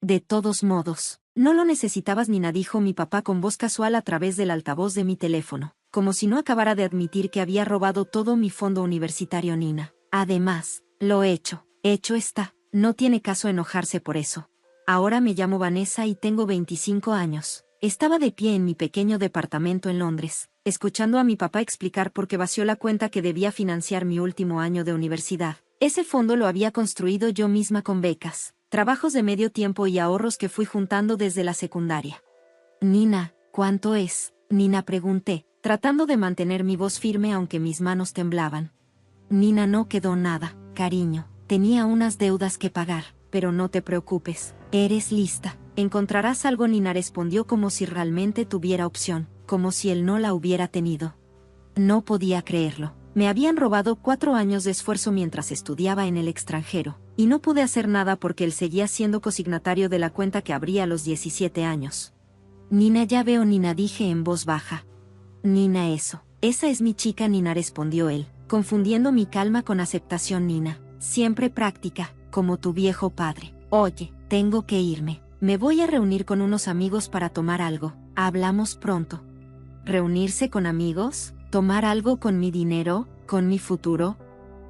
De todos modos, no lo necesitabas, Nina, dijo mi papá con voz casual a través del altavoz de mi teléfono, como si no acabara de admitir que había robado todo mi fondo universitario. Nina, además, lo hecho está, no tiene caso enojarse por eso. Ahora me llamo Vanessa y tengo 25 años. Estaba de pie en mi pequeño departamento en Londres, escuchando a mi papá explicar por qué vació la cuenta que debía financiar mi último año de universidad. Ese fondo lo había construido yo misma con becas, trabajos de medio tiempo y ahorros que fui juntando desde la secundaria. Nina, ¿cuánto es? Nina, pregunté, tratando de mantener mi voz firme aunque mis manos temblaban. Nina, no quedó nada, cariño. Tenía unas deudas que pagar, pero no te preocupes, eres lista. Encontrarás algo. Nina respondió como si realmente tuviera opción, como si él no la hubiera tenido. No podía creerlo. Me habían robado 4 años de esfuerzo mientras estudiaba en el extranjero, y no pude hacer nada porque él seguía siendo cosignatario de la cuenta que abrí a los 17 años. Nina, ya veo, Nina, dije en voz baja. Nina, esa es mi chica, Nina, respondió él, confundiendo mi calma con aceptación. Nina, siempre práctica, como tu viejo padre. Oye, tengo que irme. Me voy a reunir con unos amigos para tomar algo. Hablamos pronto. ¿Reunirse con amigos? ¿Tomar algo con mi dinero? ¿Con mi futuro?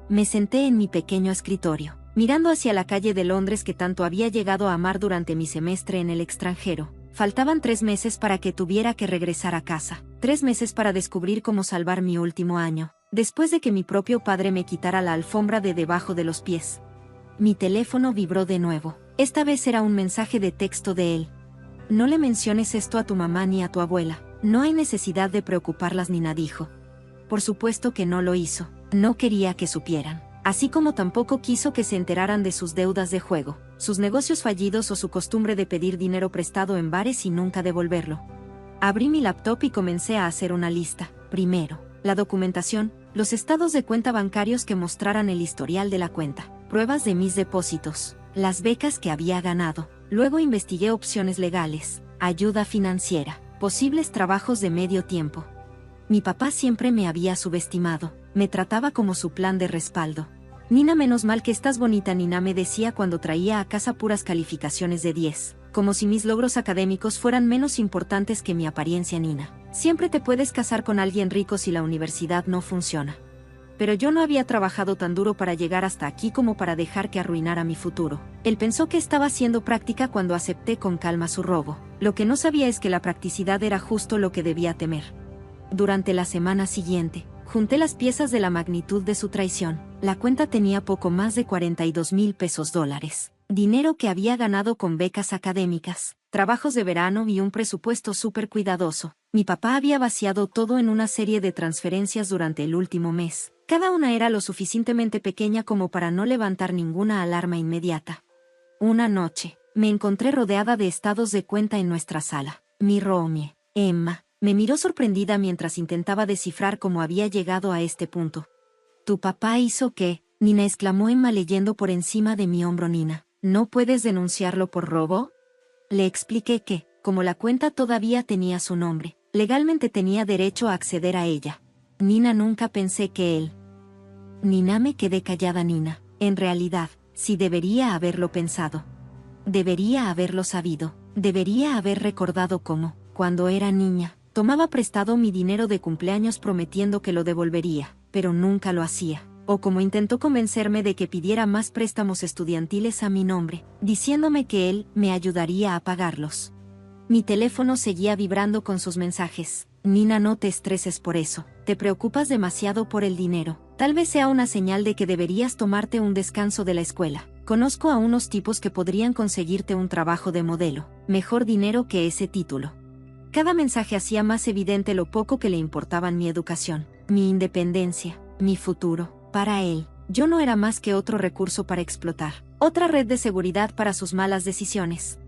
Me senté en mi pequeño escritorio, mirando hacia la calle de Londres que tanto había llegado a amar durante mi semestre en el extranjero. Faltaban 3 meses para que tuviera que regresar a casa. 3 meses para descubrir cómo salvar mi último año, después de que mi propio padre me quitara la alfombra de debajo de los pies. Mi teléfono vibró de nuevo. Esta vez era un mensaje de texto de él. No le menciones esto a tu mamá ni a tu abuela. No hay necesidad de preocuparlas, Nina dijo. Por supuesto que no lo hizo. No quería que supieran. Así como tampoco quiso que se enteraran de sus deudas de juego, sus negocios fallidos o su costumbre de pedir dinero prestado en bares y nunca devolverlo. Abrí mi laptop y comencé a hacer una lista. Primero, la documentación, los estados de cuenta bancarios que mostraran el historial de la cuenta, pruebas de mis depósitos, las becas que había ganado. Luego investigué opciones legales, ayuda financiera, posibles trabajos de medio tiempo. Mi papá siempre me había subestimado, me trataba como su plan de respaldo. Nina, menos mal que estás bonita, Nina, me decía cuando traía a casa puras calificaciones de 10, como si mis logros académicos fueran menos importantes que mi apariencia. Nina, siempre te puedes casar con alguien rico si la universidad no funciona. Pero yo no había trabajado tan duro para llegar hasta aquí como para dejar que arruinara mi futuro. Él pensó que estaba siendo práctica cuando acepté con calma su robo. Lo que no sabía es que la practicidad era justo lo que debía temer. Durante la semana siguiente, junté las piezas de la magnitud de su traición. La cuenta tenía poco más de 42,000 pesos dólares. Dinero que había ganado con becas académicas, trabajos de verano y un presupuesto súper cuidadoso. Mi papá había vaciado todo en una serie de transferencias durante el último mes. Cada una era lo suficientemente pequeña como para no levantar ninguna alarma inmediata. Una noche, me encontré rodeada de estados de cuenta en nuestra sala. Mi roomie, Emma, me miró sorprendida mientras intentaba descifrar cómo había llegado a este punto. ¿Tu papá hizo qué? Nina, exclamó Emma leyendo por encima de mi hombro. Nina, ¿no puedes denunciarlo por robo? Le expliqué que, como la cuenta todavía tenía su nombre, legalmente tenía derecho a acceder a ella. Nina, nunca pensé que él. Nina, me quedé callada. Nina, en realidad, sí debería haberlo pensado. Debería haberlo sabido. Debería haber recordado cómo, cuando era niña, tomaba prestado mi dinero de cumpleaños prometiendo que lo devolvería, pero nunca lo hacía. O como intentó convencerme de que pidiera más préstamos estudiantiles a mi nombre, diciéndome que él me ayudaría a pagarlos. Mi teléfono seguía vibrando con sus mensajes. Nina, no te estreses por eso. Te preocupas demasiado por el dinero. Tal vez sea una señal de que deberías tomarte un descanso de la escuela. Conozco a unos tipos que podrían conseguirte un trabajo de modelo. Mejor dinero que ese título. Cada mensaje hacía más evidente lo poco que le importaban mi educación, mi independencia, mi futuro. Para él, yo no era más que otro recurso para explotar, otra red de seguridad para sus malas decisiones.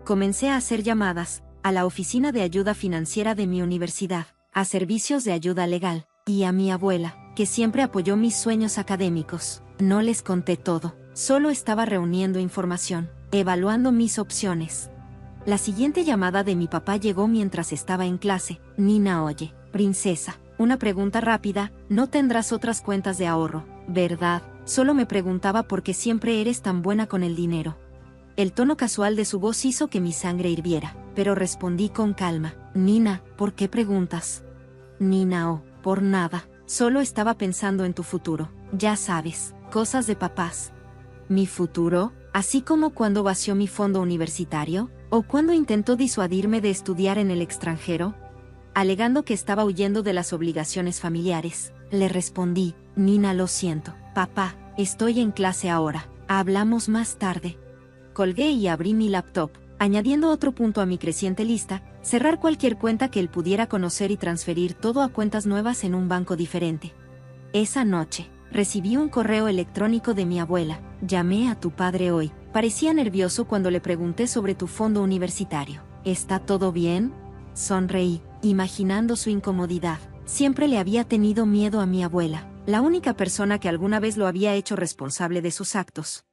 Comencé a hacer llamadas a la oficina de ayuda financiera de mi universidad, a servicios de ayuda legal, y a mi abuela, que siempre apoyó mis sueños académicos. No les conté todo, solo estaba reuniendo información, evaluando mis opciones. La siguiente llamada de mi papá llegó mientras estaba en clase. Nina, oye, princesa, una pregunta rápida, no tendrás otras cuentas de ahorro, ¿verdad? Solo me preguntaba por qué siempre eres tan buena con el dinero. El tono casual de su voz hizo que mi sangre hirviera, pero respondí con calma. Nina, ¿por qué preguntas? Nina, oh, por nada. Solo estaba pensando en tu futuro. Ya sabes, cosas de papás. ¿Mi futuro? Así como cuando vació mi fondo universitario, o cuando intentó disuadirme de estudiar en el extranjero, alegando que estaba huyendo de las obligaciones familiares. Le respondí, Nina, lo siento. Papá, estoy en clase ahora. Hablamos más tarde. Colgué y abrí mi laptop, añadiendo otro punto a mi creciente lista, cerrar cualquier cuenta que él pudiera conocer y transferir todo a cuentas nuevas en un banco diferente. Esa noche, recibí un correo electrónico de mi abuela. Llamé a tu padre hoy. Parecía nervioso cuando le pregunté sobre tu fondo universitario. ¿Está todo bien? Sonreí, imaginando su incomodidad. Siempre le había tenido miedo a mi abuela, la única persona que alguna vez lo había hecho responsable de sus actos.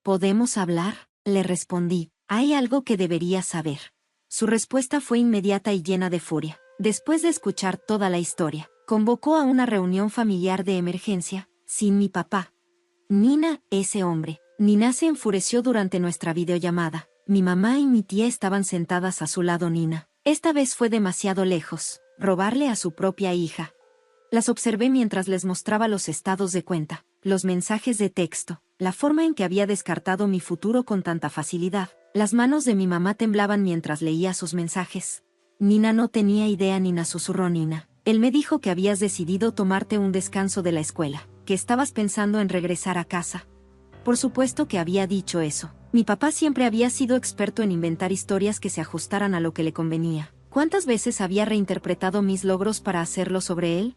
¿Podemos hablar? Le respondí. Hay algo que deberías saber. Su respuesta fue inmediata y llena de furia. Después de escuchar toda la historia, convocó a una reunión familiar de emergencia, sin mi papá. Nina, ese hombre. Nina se enfureció durante nuestra videollamada. Mi mamá y mi tía estaban sentadas a su lado. Nina, esta vez fue demasiado lejos, robarle a su propia hija. Las observé mientras les mostraba los estados de cuenta, los mensajes de texto, la forma en que había descartado mi futuro con tanta facilidad. Las manos de mi mamá temblaban mientras leía sus mensajes. Nina no tenía idea. Nina, susurró Nina. Él me dijo que habías decidido tomarte un descanso de la escuela, que estabas pensando en regresar a casa. Por supuesto que había dicho eso. Mi papá siempre había sido experto en inventar historias que se ajustaran a lo que le convenía. ¿Cuántas veces había reinterpretado mis logros para hacerlo sobre él?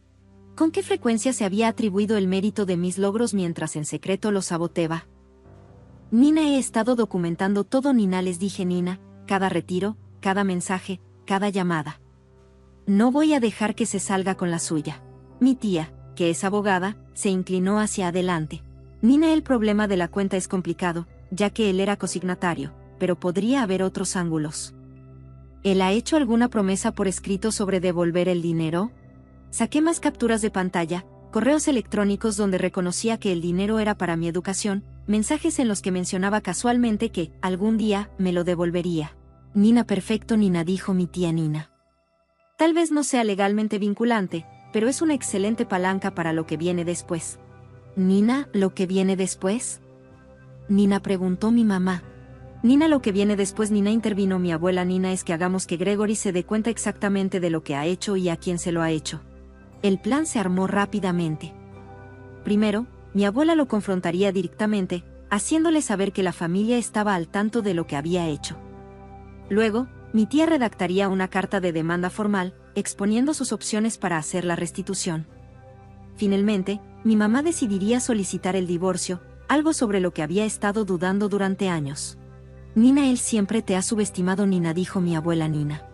¿Con qué frecuencia se había atribuido el mérito de mis logros mientras en secreto los saboteaba? Nina, he estado documentando todo. Nina, les dije. Nina, cada retiro, cada mensaje, cada llamada. No voy a dejar que se salga con la suya. Mi tía, que es abogada, se inclinó hacia adelante. Nina, el problema de la cuenta es complicado, ya que él era cosignatario, pero podría haber otros ángulos. ¿Él ha hecho alguna promesa por escrito sobre devolver el dinero? Saqué más capturas de pantalla, correos electrónicos donde reconocía que el dinero era para mi educación, mensajes en los que mencionaba casualmente que, algún día, me lo devolvería. Nina, perfecto. Nina, dijo mi tía Nina. Tal vez no sea legalmente vinculante, pero es una excelente palanca para lo que viene después. Nina, ¿lo que viene después? Nina, preguntó mi mamá. Nina, lo que viene después. Nina, intervino mi abuela. Nina, es que hagamos que Gregory se dé cuenta exactamente de lo que ha hecho y a quién se lo ha hecho. El plan se armó rápidamente. Primero, mi abuela lo confrontaría directamente, haciéndole saber que la familia estaba al tanto de lo que había hecho. Luego, mi tía redactaría una carta de demanda formal, exponiendo sus opciones para hacer la restitución. Finalmente, mi mamá decidiría solicitar el divorcio, algo sobre lo que había estado dudando durante años. Nina, él siempre te ha subestimado. Nina, dijo mi abuela. Nina,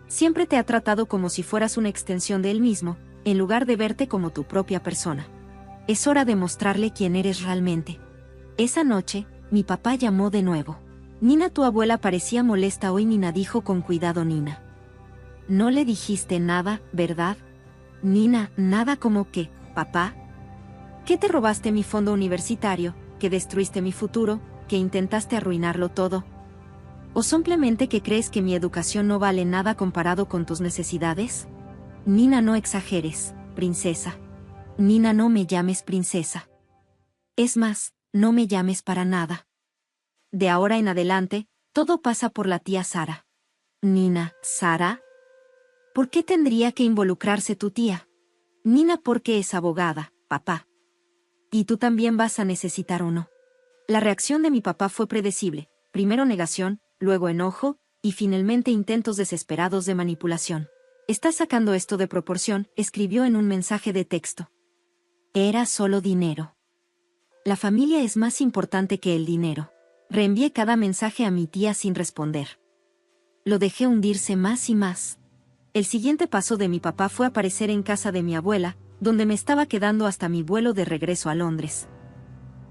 siempre te ha tratado como si fueras una extensión de él mismo, en lugar de verte como tu propia persona. Es hora de mostrarle quién eres realmente. Esa noche, mi papá llamó de nuevo. Nina, tu abuela parecía molesta hoy. Nina, dijo con cuidado Nina. No le dijiste nada, ¿verdad? Nina, nada. ¿Cómo qué, papá? ¿Que te robaste mi fondo universitario, que destruiste mi futuro, que intentaste arruinarlo todo? ¿O simplemente que crees que mi educación no vale nada comparado con tus necesidades? Nina, no exageres, princesa. Nina, no me llames princesa. Es más, no me llames para nada. De ahora en adelante, todo pasa por la tía Sara. Nina, ¿Sara? ¿Por qué tendría que involucrarse tu tía? Nina, porque es abogada, papá. Y tú también vas a necesitar uno. La reacción de mi papá fue predecible, primero negación, luego enojo, y finalmente intentos desesperados de manipulación. Estás sacando esto de proporción, escribió en un mensaje de texto. Era solo dinero. La familia es más importante que el dinero. Reenvié cada mensaje a mi tía sin responder. Lo dejé hundirse más y más. El siguiente paso de mi papá fue aparecer en casa de mi abuela, donde me estaba quedando hasta mi vuelo de regreso a Londres.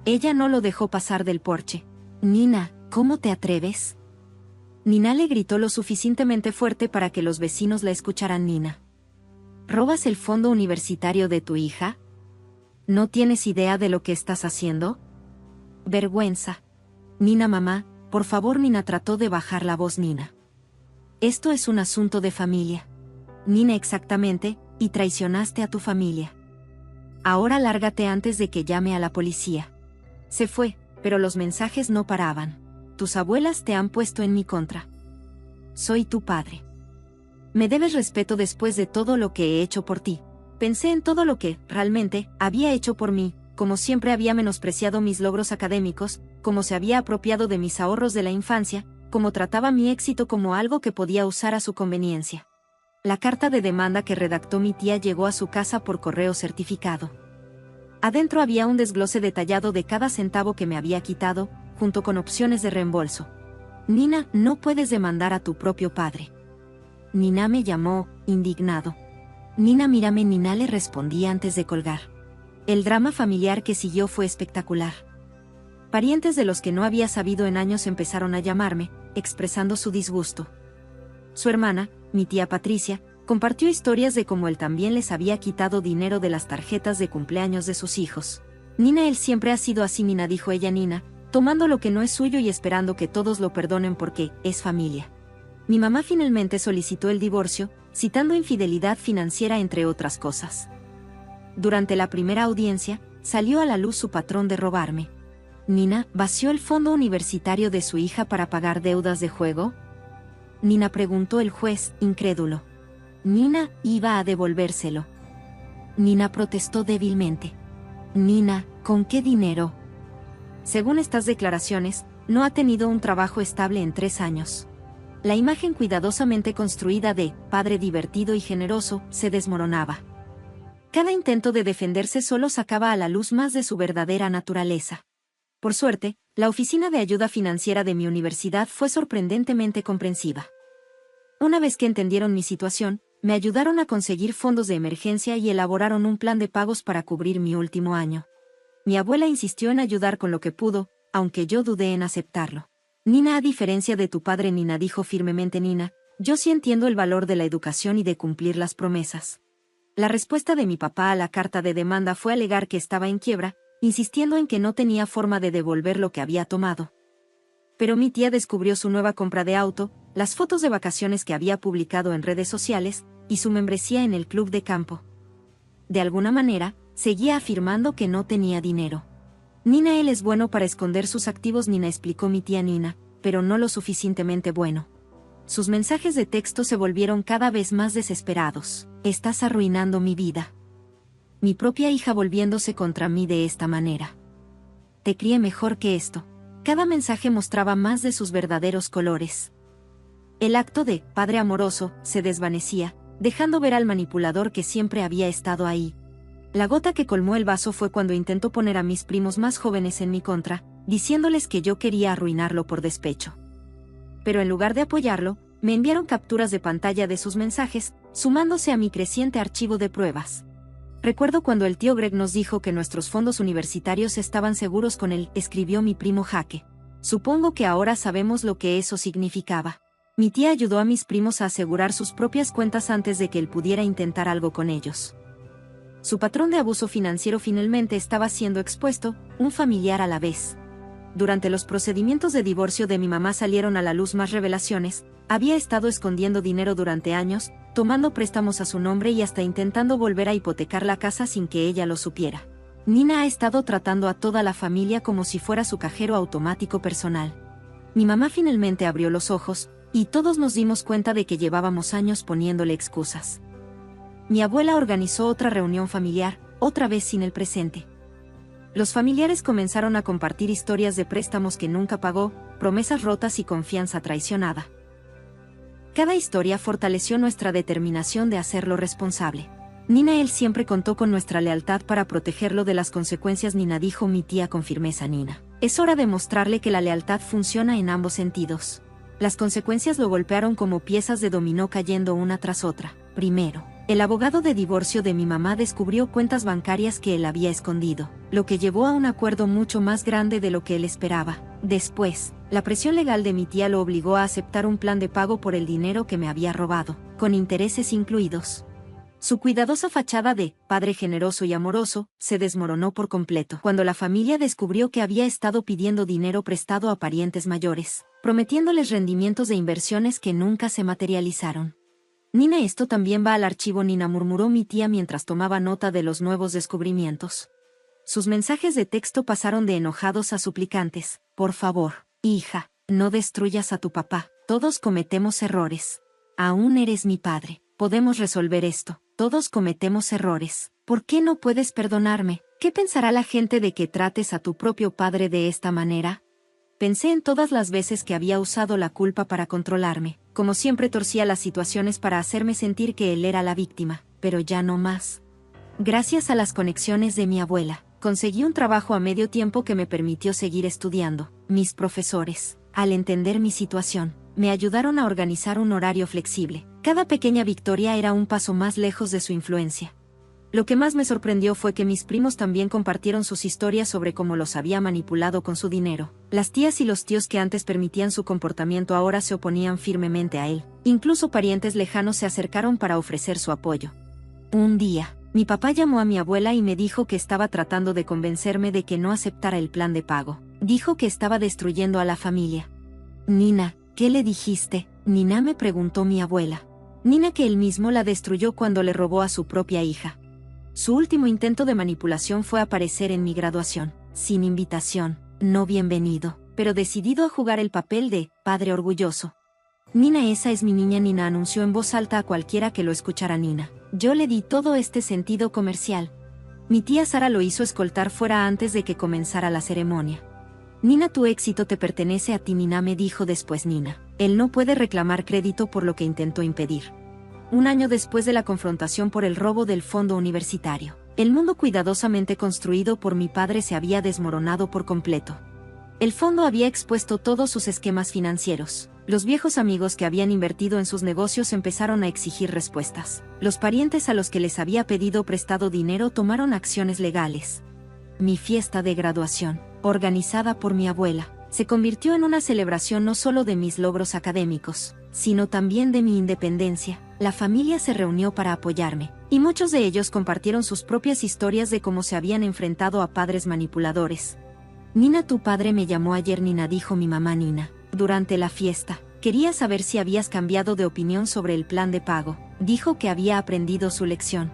Ella no lo dejó pasar del porche. Nina, ¿cómo te atreves? Nina, le gritó lo suficientemente fuerte para que los vecinos la escucharan. Nina, ¿robas el fondo universitario de tu hija? ¿No tienes idea de lo que estás haciendo? Vergüenza. Nina, mamá, Por favor, Nina, trató de bajar la voz Nina. Esto es un asunto de familia. Nina, exactamente, y traicionaste a tu familia. Ahora lárgate antes de que llame a la policía. Se fue, pero los mensajes no paraban. Tus abuelas te han puesto en mi contra. Soy tu padre. Me debes respeto después de todo lo que he hecho por ti. Pensé en todo lo que, realmente, había hecho por mí, como siempre había menospreciado mis logros académicos, como se había apropiado de mis ahorros de la infancia, como trataba mi éxito como algo que podía usar a su conveniencia. La carta de demanda que redactó mi tía llegó a su casa por correo certificado. Adentro había un desglose detallado de cada centavo que me había quitado, junto con opciones de reembolso. Nina, no puedes demandar a tu propio padre. Nina me llamó, indignado. Nina, mírame, Nina, le respondí antes de colgar. El drama familiar que siguió fue espectacular. Parientes de los que no había sabido en años empezaron a llamarme, expresando su disgusto. Su hermana, mi tía Patricia, compartió historias de cómo él también les había quitado dinero de las tarjetas de cumpleaños de sus hijos. Nina, él siempre ha sido así, Nina, dijo ella. Nina, tomando lo que no es suyo y esperando que todos lo perdonen porque es familia. Mi mamá finalmente solicitó el divorcio, citando infidelidad financiera entre otras cosas. Durante la primera audiencia, salió a la luz su patrón de robarme. Nina, ¿vació el fondo universitario de su hija para pagar deudas de juego? Nina, preguntó el juez, incrédulo. Nina iba a devolvérselo. Nina protestó débilmente. Nina, ¿con qué dinero? Según estas declaraciones, no ha tenido un trabajo estable en 3 años. La imagen cuidadosamente construida de padre divertido y generoso se desmoronaba. Cada intento de defenderse solo sacaba a la luz más de su verdadera naturaleza. Por suerte, la oficina de ayuda financiera de mi universidad fue sorprendentemente comprensiva. Una vez que entendieron mi situación, me ayudaron a conseguir fondos de emergencia y elaboraron un plan de pagos para cubrir mi último año. Mi abuela insistió en ayudar con lo que pudo, aunque yo dudé en aceptarlo. Nina, a diferencia de tu padre, Nina, dijo firmemente Nina, yo sí entiendo el valor de la educación y de cumplir las promesas. La respuesta de mi papá a la carta de demanda fue alegar que estaba en quiebra, insistiendo en que no tenía forma de devolver lo que había tomado. Pero mi tía descubrió su nueva compra de auto, las fotos de vacaciones que había publicado en redes sociales, y su membresía en el club de campo. De alguna manera, seguía afirmando que no tenía dinero. Nina, él es bueno para esconder sus activos, Nina, explicó mi tía Nina, pero no lo suficientemente bueno. Sus mensajes de texto se volvieron cada vez más desesperados. Estás arruinando mi vida. Mi propia hija volviéndose contra mí de esta manera. Te crié mejor que esto. Cada mensaje mostraba más de sus verdaderos colores. El acto de padre amoroso se desvanecía, dejando ver al manipulador que siempre había estado ahí. La gota que colmó el vaso fue cuando intentó poner a mis primos más jóvenes en mi contra, diciéndoles que yo quería arruinarlo por despecho. Pero en lugar de apoyarlo, me enviaron capturas de pantalla de sus mensajes, sumándose a mi creciente archivo de pruebas. Recuerdo cuando el tío Greg nos dijo que nuestros fondos universitarios estaban seguros con él, escribió mi primo Jaque. Supongo que ahora sabemos lo que eso significaba. Mi tía ayudó a mis primos a asegurar sus propias cuentas antes de que él pudiera intentar algo con ellos. Su patrón de abuso financiero finalmente estaba siendo expuesto, un familiar a la vez. Durante los procedimientos de divorcio de mi mamá salieron a la luz más revelaciones. Había estado escondiendo dinero durante años, tomando préstamos a su nombre y hasta intentando volver a hipotecar la casa sin que ella lo supiera. Nina ha estado tratando a toda la familia como si fuera su cajero automático personal. Mi mamá finalmente abrió los ojos, y todos nos dimos cuenta de que llevábamos años poniéndole excusas. Mi abuela organizó otra reunión familiar, otra vez sin el presente. Los familiares comenzaron a compartir historias de préstamos que nunca pagó, promesas rotas y confianza traicionada. Cada historia fortaleció nuestra determinación de hacerlo responsable. Nina, él siempre contó con nuestra lealtad para protegerlo de las consecuencias, Nina, dijo mi tía con firmeza. Nina, es hora de mostrarle que la lealtad funciona en ambos sentidos. Las consecuencias lo golpearon como piezas de dominó cayendo una tras otra. Primero, el abogado de divorcio de mi mamá descubrió cuentas bancarias que él había escondido, lo que llevó a un acuerdo mucho más grande de lo que él esperaba. Después, la presión legal de mi tía lo obligó a aceptar un plan de pago por el dinero que me había robado, con intereses incluidos. Su cuidadosa fachada de padre generoso y amoroso se desmoronó por completo cuando la familia descubrió que había estado pidiendo dinero prestado a parientes mayores, prometiéndoles rendimientos de inversiones que nunca se materializaron. Nina, esto también va al archivo, Nina, murmuró mi tía mientras tomaba nota de los nuevos descubrimientos. Sus mensajes de texto pasaron de enojados a suplicantes. Por favor, hija, no destruyas a tu papá. Todos cometemos errores. Aún eres mi padre. Podemos resolver esto. Todos cometemos errores. ¿Por qué no puedes perdonarme? ¿Qué pensará la gente de que trates a tu propio padre de esta manera? Pensé en todas las veces que había usado la culpa para controlarme. Como siempre torcía las situaciones para hacerme sentir que él era la víctima, pero ya no más. Gracias a las conexiones de mi abuela, conseguí un trabajo a medio tiempo que me permitió seguir estudiando. Mis profesores, al entender mi situación, me ayudaron a organizar un horario flexible. Cada pequeña victoria era un paso más lejos de su influencia. Lo que más me sorprendió fue que mis primos también compartieron sus historias sobre cómo los había manipulado con su dinero. Las tías y los tíos que antes permitían su comportamiento ahora se oponían firmemente a él. Incluso parientes lejanos se acercaron para ofrecer su apoyo. Un día, mi papá llamó a mi abuela y me dijo que estaba tratando de convencerme de que no aceptara el plan de pago. Dijo que estaba destruyendo a la familia. Nina, ¿qué le dijiste? Nina, me preguntó mi abuela. Nina, que él mismo la destruyó cuando le robó a su propia hija. Su último intento de manipulación fue aparecer en mi graduación, sin invitación, no bienvenido, pero decidido a jugar el papel de padre orgulloso. Nina, esa es mi niña, Nina anunció en voz alta a cualquiera que lo escuchara. Nina. Yo le di todo este sentido comercial. Mi tía Sara lo hizo escoltar fuera antes de que comenzara la ceremonia. Nina, tu éxito te pertenece a ti, Nina, me dijo después Nina. Él no puede reclamar crédito por lo que intentó impedir. Un año después de la confrontación por el robo del fondo universitario, el mundo cuidadosamente construido por mi padre se había desmoronado por completo. El fondo había expuesto todos sus esquemas financieros. Los viejos amigos que habían invertido en sus negocios empezaron a exigir respuestas. Los parientes a los que les había pedido prestado dinero tomaron acciones legales. Mi fiesta de graduación, organizada por mi abuela, se convirtió en una celebración no solo de mis logros académicos, sino también de mi independencia. La familia se reunió para apoyarme, y muchos de ellos compartieron sus propias historias de cómo se habían enfrentado a padres manipuladores. Nina, tu padre me llamó ayer, Nina, dijo mi mamá. Nina, durante la fiesta, quería saber si habías cambiado de opinión sobre el plan de pago. Dijo que había aprendido su lección.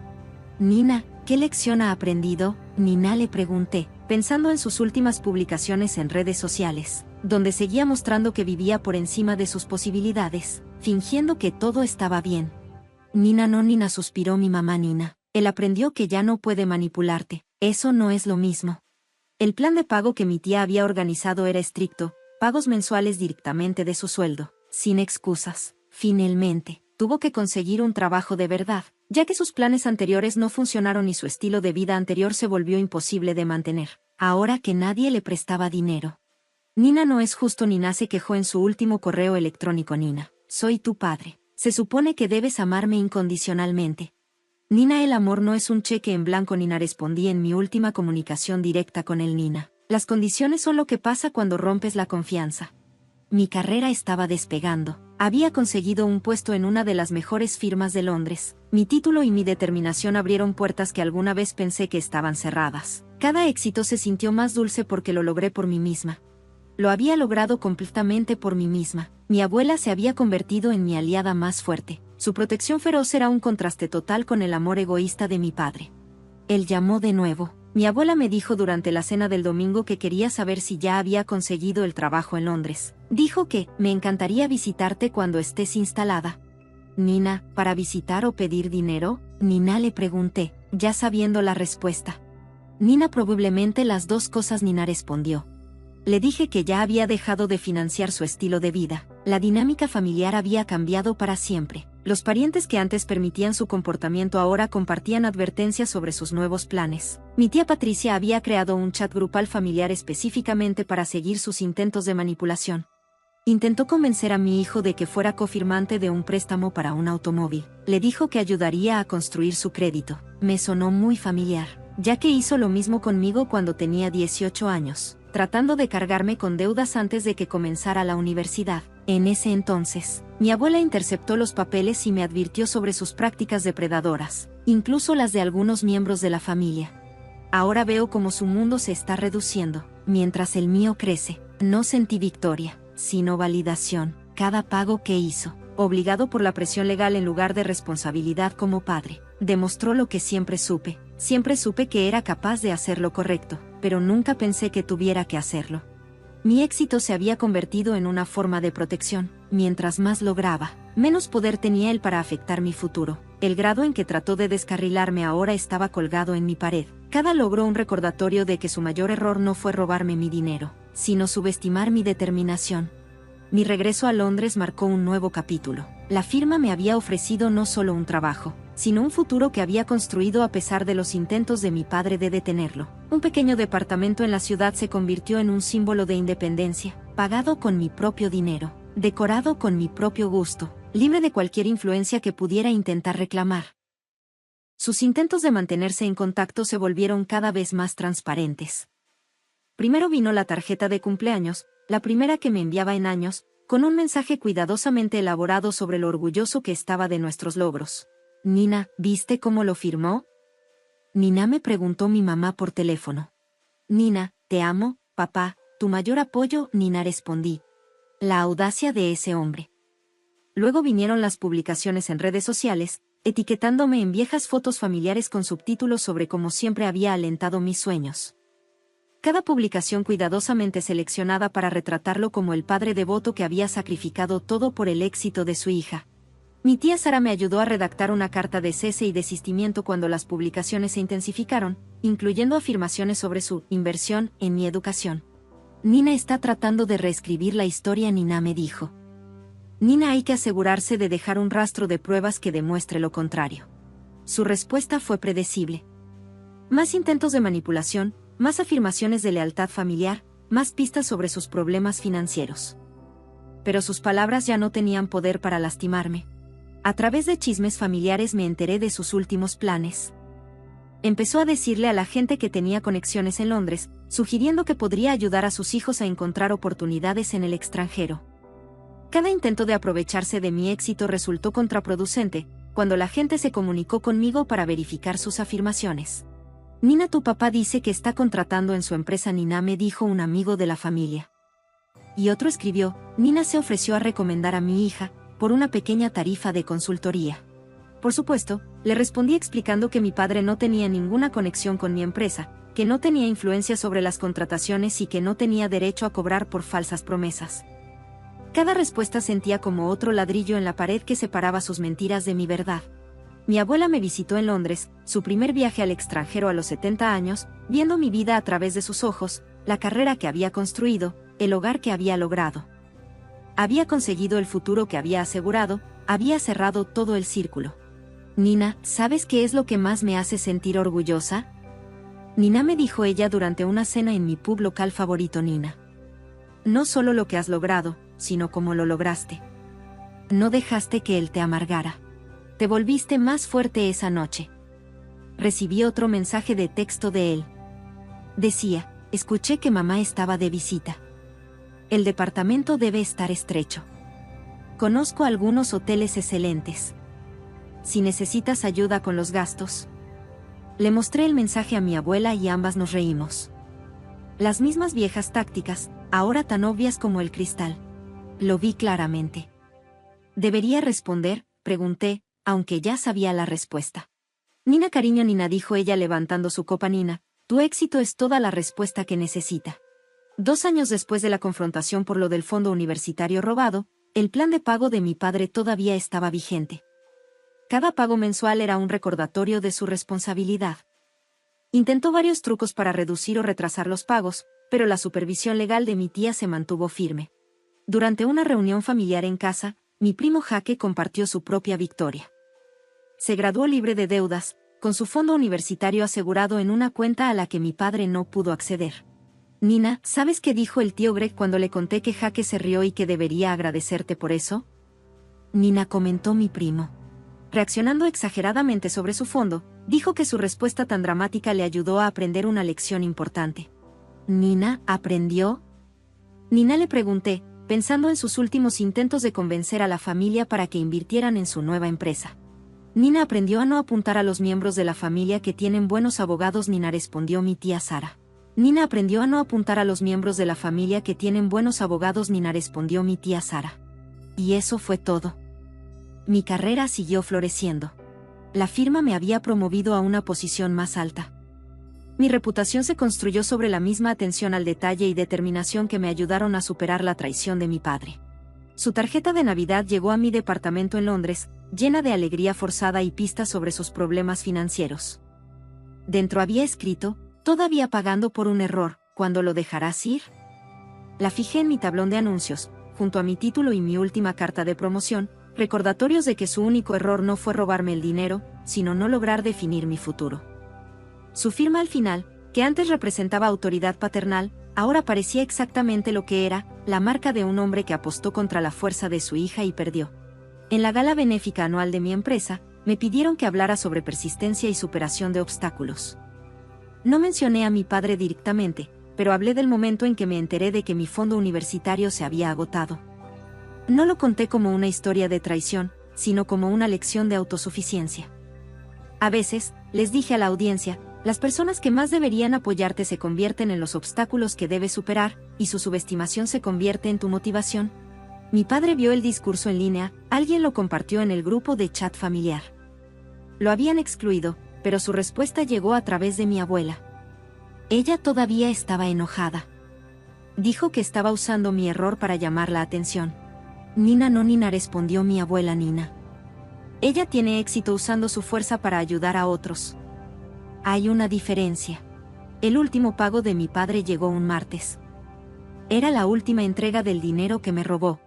Nina, ¿qué lección ha aprendido? Nina, le pregunté, pensando en sus últimas publicaciones en redes sociales, donde seguía mostrando que vivía por encima de sus posibilidades, fingiendo que todo estaba bien. Nina, no, Nina, suspiró mi mamá. Nina, él aprendió que ya no puede manipularte. Eso no es lo mismo. El plan de pago que mi tía había organizado era estricto, pagos mensuales directamente de su sueldo, sin excusas. Finalmente, tuvo que conseguir un trabajo de verdad, ya que sus planes anteriores no funcionaron y su estilo de vida anterior se volvió imposible de mantener, ahora que nadie le prestaba dinero. Nina, no es justo, Nina se quejó en su último correo electrónico. Nina, soy tu padre. Se supone que debes amarme incondicionalmente. Nina, el amor no es un cheque en blanco, Nina, respondí en mi última comunicación directa con él. Nina, las condiciones son lo que pasa cuando rompes la confianza. Mi carrera estaba despegando. Había conseguido un puesto en una de las mejores firmas de Londres. Mi título y mi determinación abrieron puertas que alguna vez pensé que estaban cerradas. Cada éxito se sintió más dulce porque lo logré por mí misma. Lo había logrado completamente por mí misma. Mi abuela se había convertido en mi aliada más fuerte. Su protección feroz era un contraste total con el amor egoísta de mi padre. Él llamó de nuevo. Mi abuela me dijo durante la cena del domingo que quería saber si ya había conseguido el trabajo en Londres. Dijo que me encantaría visitarte cuando estés instalada. Nina, ¿para visitar o pedir dinero? Nina, le pregunté, ya sabiendo la respuesta. Nina, probablemente las dos cosas, Nina respondió. Le dije que ya había dejado de financiar su estilo de vida. La dinámica familiar había cambiado para siempre. Los parientes que antes permitían su comportamiento ahora compartían advertencias sobre sus nuevos planes. Mi tía Patricia había creado un chat grupal familiar específicamente para seguir sus intentos de manipulación. Intentó convencer a mi hijo de que fuera cofirmante de un préstamo para un automóvil. Le dijo que ayudaría a construir su crédito. Me sonó muy familiar, ya que hizo lo mismo conmigo cuando tenía 18 años, tratando de cargarme con deudas antes de que comenzara la universidad. En ese entonces, mi abuela interceptó los papeles y me advirtió sobre sus prácticas depredadoras. incluso las de algunos miembros de la familia. Ahora veo cómo su mundo se está reduciendo, mientras el mío crece. No sentí victoria, sino validación. Cada pago que hizo, obligado por la presión legal en lugar de responsabilidad como padre, demostró lo que siempre supe. Siempre supe que era capaz de hacer lo correcto, pero nunca pensé que tuviera que hacerlo. Mi éxito se había convertido en una forma de protección. Mientras más lograba, menos poder tenía él para afectar mi futuro. El grado en que trató de descarrilarme ahora estaba colgado en mi pared. Cada logro un recordatorio de que su mayor error no fue robarme mi dinero, sino subestimar mi determinación. Mi regreso a Londres marcó un nuevo capítulo. La firma me había ofrecido no solo un trabajo, sino un futuro que había construido a pesar de los intentos de mi padre de detenerlo. Un pequeño departamento en la ciudad se convirtió en un símbolo de independencia, pagado con mi propio dinero, decorado con mi propio gusto, libre de cualquier influencia que pudiera intentar reclamar. Sus intentos de mantenerse en contacto se volvieron cada vez más transparentes. Primero vino la tarjeta de cumpleaños, la primera que me enviaba en años, con un mensaje cuidadosamente elaborado sobre lo orgulloso que estaba de nuestros logros. Nina, ¿viste cómo lo firmó? Nina, me preguntó mi mamá por teléfono. Nina, te amo, papá, tu mayor apoyo, Nina, respondí. La audacia de ese hombre. Luego vinieron las publicaciones en redes sociales, etiquetándome en viejas fotos familiares con subtítulos sobre cómo siempre había alentado mis sueños. Cada publicación cuidadosamente seleccionada para retratarlo como el padre devoto que había sacrificado todo por el éxito de su hija. Mi tía Sara me ayudó a redactar una carta de cese y desistimiento cuando las publicaciones se intensificaron, incluyendo afirmaciones sobre su inversión en mi educación. Nina está tratando de reescribir la historia, Nina me dijo. Nina, hay que asegurarse de dejar un rastro de pruebas que demuestre lo contrario. Su respuesta fue predecible. Más intentos de manipulación, más afirmaciones de lealtad familiar, más pistas sobre sus problemas financieros. Pero sus palabras ya no tenían poder para lastimarme. A través de chismes familiares me enteré de sus últimos planes. Empezó a decirle a la gente que tenía conexiones en Londres, sugiriendo que podría ayudar a sus hijos a encontrar oportunidades en el extranjero. Cada intento de aprovecharse de mi éxito resultó contraproducente, cuando la gente se comunicó conmigo para verificar sus afirmaciones. Nina, tu papá dice que está contratando en su empresa, Nina, me dijo un amigo de la familia. Y otro escribió, Nina se ofreció a recomendar a mi hija, por una pequeña tarifa de consultoría. Por supuesto, le respondí explicando que mi padre no tenía ninguna conexión con mi empresa, que no tenía influencia sobre las contrataciones y que no tenía derecho a cobrar por falsas promesas. Cada respuesta sentía como otro ladrillo en la pared que separaba sus mentiras de mi verdad. Mi abuela me visitó en Londres, su primer viaje al extranjero a los 70 años, viendo mi vida a través de sus ojos, la carrera que había construido, el hogar que había logrado. Había conseguido el futuro que había asegurado, había cerrado todo el círculo. Nina, ¿sabes qué es lo que más me hace sentir orgullosa? Nina, me dijo ella durante una cena en mi pub local favorito. Nina. No solo lo que has logrado, sino cómo lo lograste. No dejaste que él te amargara. Te volviste más fuerte esa noche. Recibí otro mensaje de texto de él. Decía, escuché que mamá estaba de visita. El departamento debe estar estrecho. Conozco algunos hoteles excelentes. Si necesitas ayuda con los gastos. Le mostré el mensaje a mi abuela y ambas nos reímos. Las mismas viejas tácticas, ahora tan obvias como el cristal. Lo vi claramente. ¿Debería responder?, pregunté, aunque ya sabía la respuesta. Nina, cariño, Nina, dijo ella levantando su copa. Nina, tu éxito es toda la respuesta que necesita. 2 años después de la confrontación por lo del fondo universitario robado, el plan de pago de mi padre todavía estaba vigente. Cada pago mensual era un recordatorio de su responsabilidad. Intentó varios trucos para reducir o retrasar los pagos, pero la supervisión legal de mi tía se mantuvo firme. Durante una reunión familiar en casa, mi primo Jaque compartió su propia victoria. Se graduó libre de deudas, con su fondo universitario asegurado en una cuenta a la que mi padre no pudo acceder. Nina, ¿sabes qué dijo el tío Greg cuando le conté que Jaque se rió y que debería agradecerte por eso? Nina, comentó mi primo. Reaccionando exageradamente sobre su fondo, dijo que su respuesta tan dramática le ayudó a aprender una lección importante. ¿Nina aprendió? Nina, le pregunté, pensando en sus últimos intentos de convencer a la familia para que invirtieran en su nueva empresa. Nina aprendió a no apuntar a los miembros de la familia que tienen buenos abogados. Nina, respondió mi tía Sara. Nina aprendió a no apuntar a los miembros de la familia que tienen buenos abogados. Nina, respondió mi tía Sara. Y eso fue todo. Mi carrera siguió floreciendo. La firma me había promovido a una posición más alta. Mi reputación se construyó sobre la misma atención al detalle y determinación que me ayudaron a superar la traición de mi padre. Su tarjeta de Navidad llegó a mi departamento en Londres, llena de alegría forzada y pistas sobre sus problemas financieros. Dentro había escrito: todavía pagando por un error, ¿cuándo lo dejarás ir? La fijé en mi tablón de anuncios, junto a mi título y mi última carta de promoción, recordatorios de que su único error no fue robarme el dinero, sino no lograr definir mi futuro. Su firma al final, que antes representaba autoridad paternal, ahora parecía exactamente lo que era, la marca de un hombre que apostó contra la fuerza de su hija y perdió. En la gala benéfica anual de mi empresa, me pidieron que hablara sobre persistencia y superación de obstáculos. No mencioné a mi padre directamente, pero hablé del momento en que me enteré de que mi fondo universitario se había agotado. No lo conté como una historia de traición, sino como una lección de autosuficiencia. A veces, les dije a la audiencia, las personas que más deberían apoyarte se convierten en los obstáculos que debes superar, y su subestimación se convierte en tu motivación. Mi padre vio el discurso en línea, alguien lo compartió en el grupo de chat familiar. Lo habían excluido, pero su respuesta llegó a través de mi abuela. Ella todavía estaba enojada. Dijo que estaba usando mi error para llamar la atención. Nina, no, Nina, respondió mi abuela. Nina. Ella tiene éxito usando su fuerza para ayudar a otros. Hay una diferencia. El último pago de mi padre llegó un martes. Era la última entrega del dinero que me robó.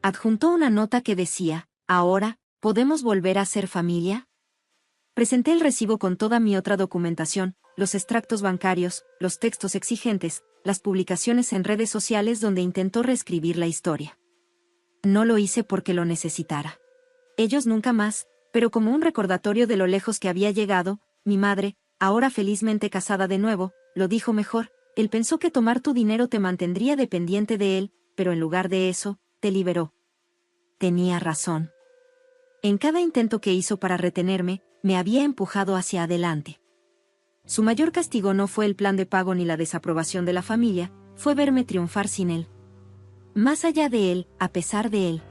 Adjuntó una nota que decía: ¿ahora podemos volver a ser familia? Presenté el recibo con toda mi otra documentación, los extractos bancarios, los textos exigentes, las publicaciones en redes sociales donde intentó reescribir la historia. No lo hice porque lo necesitara. Ellos nunca más, pero como un recordatorio de lo lejos que había llegado, mi madre, ahora felizmente casada de nuevo, lo dijo mejor: él pensó que tomar tu dinero te mantendría dependiente de él, pero en lugar de eso, te liberó. Tenía razón. En cada intento que hizo para retenerme, me había empujado hacia adelante. Su mayor castigo no fue el plan de pago ni la desaprobación de la familia, fue verme triunfar sin él. Más allá de él, a pesar de él.